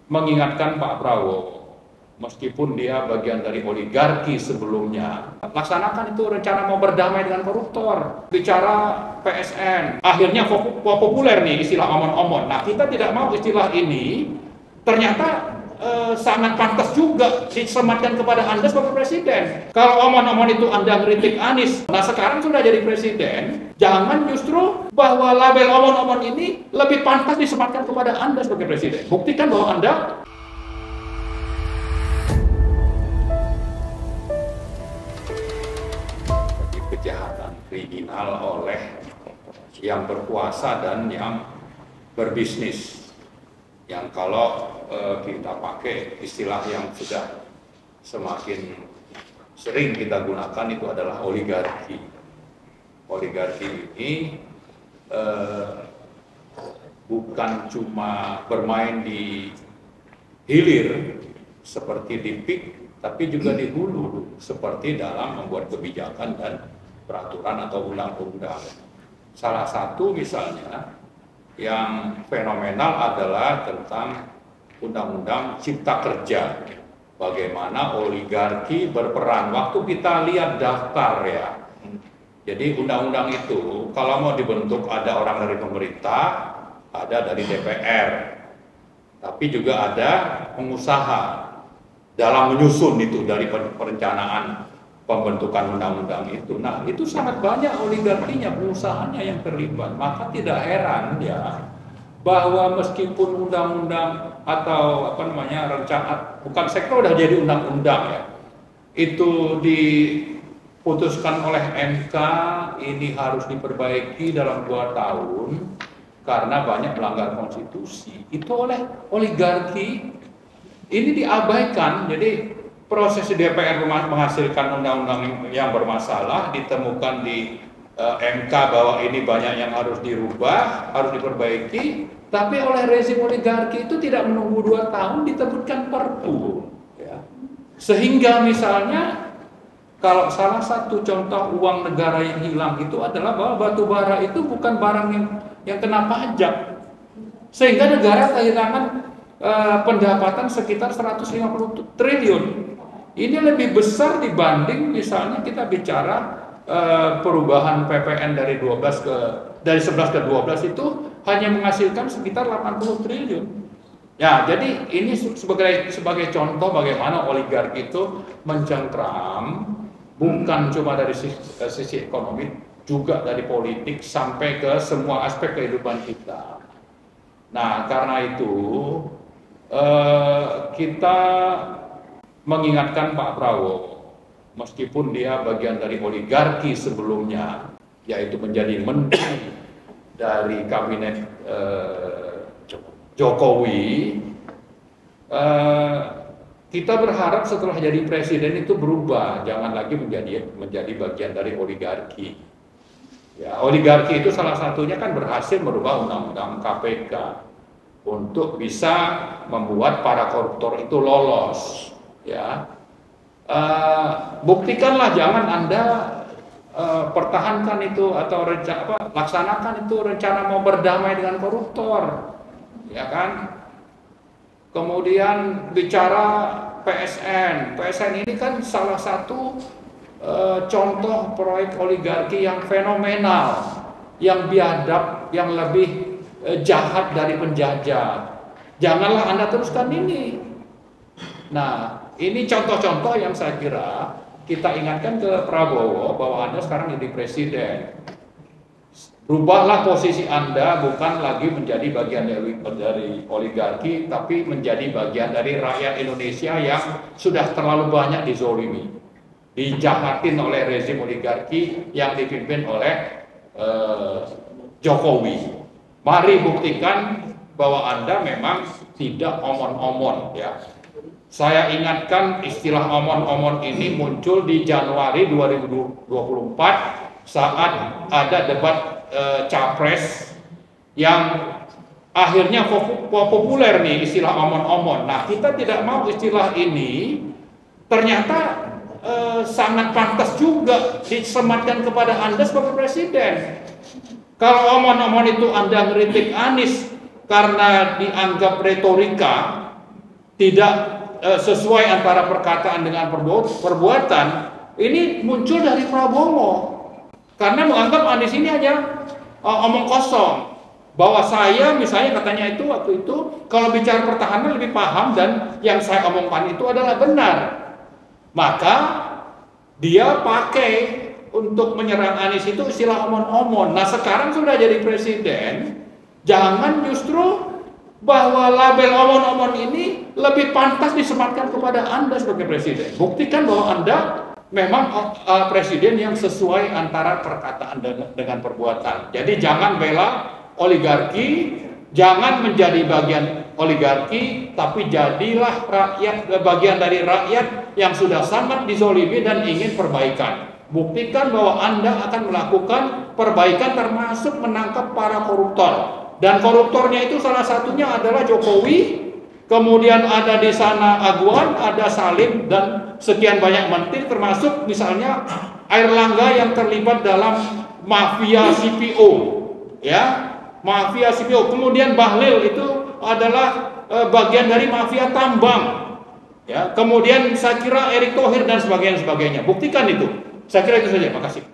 mengingatkan Pak Prabowo, meskipun dia bagian dari oligarki sebelumnya, laksanakan itu rencana mau berdamai dengan koruptor, bicara PSN, akhirnya populer nih istilah omon-omon. Nah, kita tidak mau istilah ini, ternyata sangat pantas juga disematkan kepada Anda sebagai presiden. Kalau omon-omon itu Anda ngeritik Anies, nah sekarang sudah jadi presiden, jangan justru bahwa label omon-omon ini lebih pantas disematkan kepada Anda sebagai presiden. Buktikan bahwa Anda kejahatan kriminal oleh yang berkuasa dan yang berbisnis. Yang kalau kita pakai istilah yang sudah semakin sering kita gunakan itu adalah oligarki. Oligarki ini bukan cuma bermain di hilir seperti di peak, tapi juga di hulu seperti dalam membuat kebijakan dan peraturan atau undang-undang. Salah satu misalnya yang fenomenal adalah tentang Undang-Undang Cipta Kerja. Bagaimana oligarki berperan. Waktu kita lihat daftar ya, jadi undang-undang itu kalau mau dibentuk ada orang dari pemerintah, ada dari DPR, tapi juga ada pengusaha dalam menyusun itu dari perencanaan pembentukan undang-undang itu. Nah, itu sangat banyak oligarkinya, pengusahanya yang terlibat. Maka tidak heran ya bahwa meskipun undang-undang atau rencana, bukan sektor udah jadi undang-undang ya, itu diputuskan oleh MK, ini harus diperbaiki dalam 2 tahun karena banyak melanggar konstitusi. Itu oleh oligarki ini diabaikan. Jadi proses DPR menghasilkan undang-undang yang bermasalah, ditemukan di MK bahwa ini banyak yang harus dirubah, harus diperbaiki, tapi oleh rezim oligarki itu tidak menunggu 2 tahun diterbitkan perpu. Ya. Sehingga misalnya kalau salah satu contoh uang negara yang hilang itu adalah bahwa batu bara itu bukan barang yang kena pajak, sehingga negara kehilangan pendapatan sekitar 150 triliun. Ini lebih besar dibanding misalnya kita bicara perubahan PPN dari 11 ke 12 itu hanya menghasilkan sekitar 80 triliun. Ya, jadi ini sebagai contoh bagaimana oligarki itu mencengkram bukan cuma dari sisi ekonomi, juga dari politik sampai ke semua aspek kehidupan kita. Nah, karena itu kita mengingatkan Pak Prabowo, meskipun dia bagian dari oligarki sebelumnya, yaitu menjadi menteri dari kabinet Jokowi, kita berharap setelah jadi presiden itu berubah, jangan lagi menjadi bagian dari oligarki. Ya, oligarki itu salah satunya kan berhasil merubah undang-undang KPK untuk bisa membuat para koruptor itu lolos. Ya, buktikanlah, jangan Anda pertahankan itu atau laksanakan itu rencana mau berdamai dengan koruptor, ya kan? Kemudian bicara PSN ini kan salah satu contoh proyek oligarki yang fenomenal, yang biadab, yang lebih jahat dari penjajah. Janganlah Anda teruskan ini. Nah, ini contoh-contoh yang saya kira kita ingatkan ke Prabowo bahwa Anda sekarang jadi presiden. Rubahlah posisi Anda, bukan lagi menjadi bagian dari oligarki, tapi menjadi bagian dari rakyat Indonesia yang sudah terlalu banyak dizolimi, dijahatin oleh rezim oligarki yang dipimpin oleh Jokowi. Mari buktikan bahwa Anda memang tidak omon-omon ya. Saya ingatkan istilah omon-omon ini muncul di Januari 2024 saat ada debat capres yang akhirnya populer nih istilah omon-omon. Nah, kita tidak mau istilah ini, ternyata sangat pantas juga disematkan kepada Anda sebagai presiden. Kalau omon-omon itu Anda ngeritik Anies karena dianggap retorika, tidak sesuai antara perkataan dengan perbuatan, ini muncul dari Prabowo. Karena menganggap Anies ini hanya omong kosong. Bahwa saya misalnya katanya itu waktu itu kalau bicara pertahanan lebih paham dan yang saya omongkan itu adalah benar. Maka dia pakai untuk menyerang Anies itu istilah omon-omon. Nah sekarang sudah jadi presiden, jangan justru bahwa label omon-omon ini lebih pantas disematkan kepada Anda sebagai presiden. Buktikan bahwa Anda memang presiden yang sesuai antara perkataan dengan perbuatan. Jadi jangan bela oligarki, jangan menjadi bagian oligarki, tapi jadilah rakyat, bagian dari rakyat yang sudah sangat dizolimi dan ingin perbaikan. Buktikan bahwa Anda akan melakukan perbaikan termasuk menangkap para koruptor. Dan koruptornya itu salah satunya adalah Jokowi, kemudian ada di sana Aguan, ada Salim, dan sekian banyak menteri termasuk misalnya Airlangga yang terlibat dalam mafia CPO, ya. Mafia CPO, kemudian Bahlil itu adalah bagian dari mafia tambang, ya. Kemudian saya kira Erick Thohir dan sebagainya. Buktikan itu. Saya kira itu saja. Makasih.